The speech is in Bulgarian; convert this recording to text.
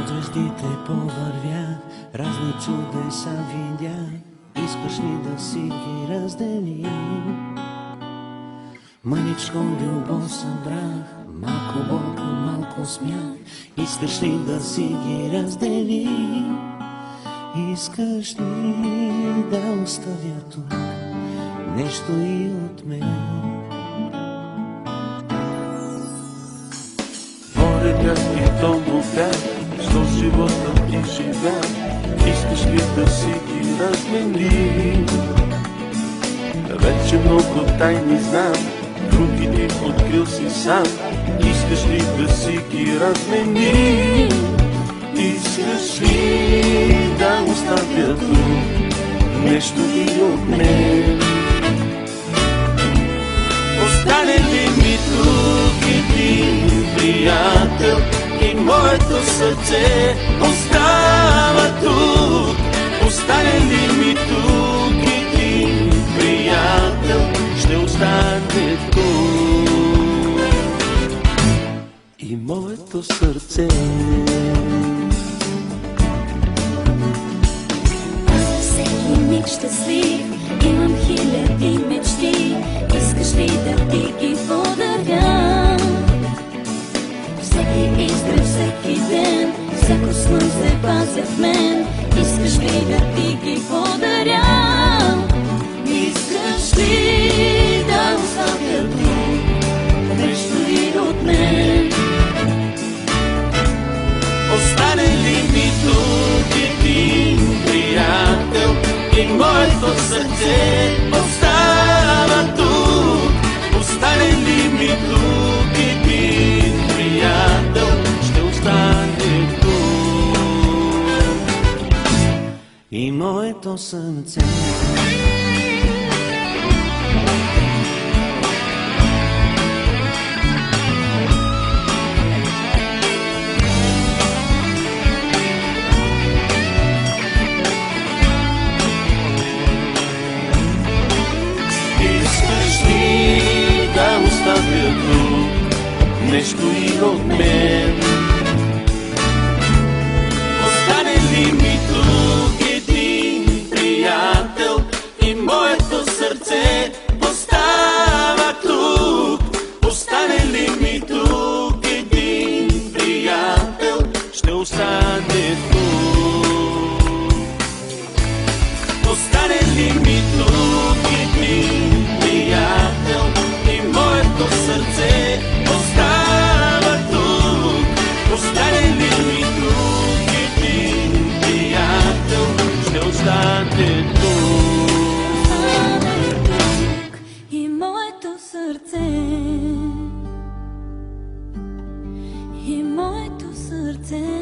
звездите повървях, разни чудеса видях. Искаш ли да си ги разделим? Мъничко любов събрах, малко болка, малко смях. Искаш ли да си ги разделим? Искаш ли да оставя тук нещо и от мен? Поредях и то бях, що живота ти живя. Искаш ли да си ги разменим? Вече много тайни знам, други ти открил си сам. Искаш ли да си ги разменим? Искаш ли да оставя тук нещо и от мен? Остане ли ми тук един приятел и моето сърце остава тук? Остане ли ми тук един приятел, ще остане тук и моето сърце. Щастлив, имам хиляди мечти. Искаш ли да ти ги подаря? Всеки изгрев, всеки ден, всяко слънце пазя в мен. Искаш ли да ти ги подаря? Искаш ли да оставя тук нещо и от мен? Остане ли ми тук един приятел и моето сърце остава тук? Остане ли ми тук един приятел, ще остане тук И моето сърце. Нещо и от мен. Остане ли ми тук един приятел и моето сърце остава тук? Остане ли ми тук един приятел, ще остане тук. Остане ли ми тук един приятел и моето сърце остава тук? Остане ли ми тук един приятел, ще остане тук и моето сърце, и моето сърце.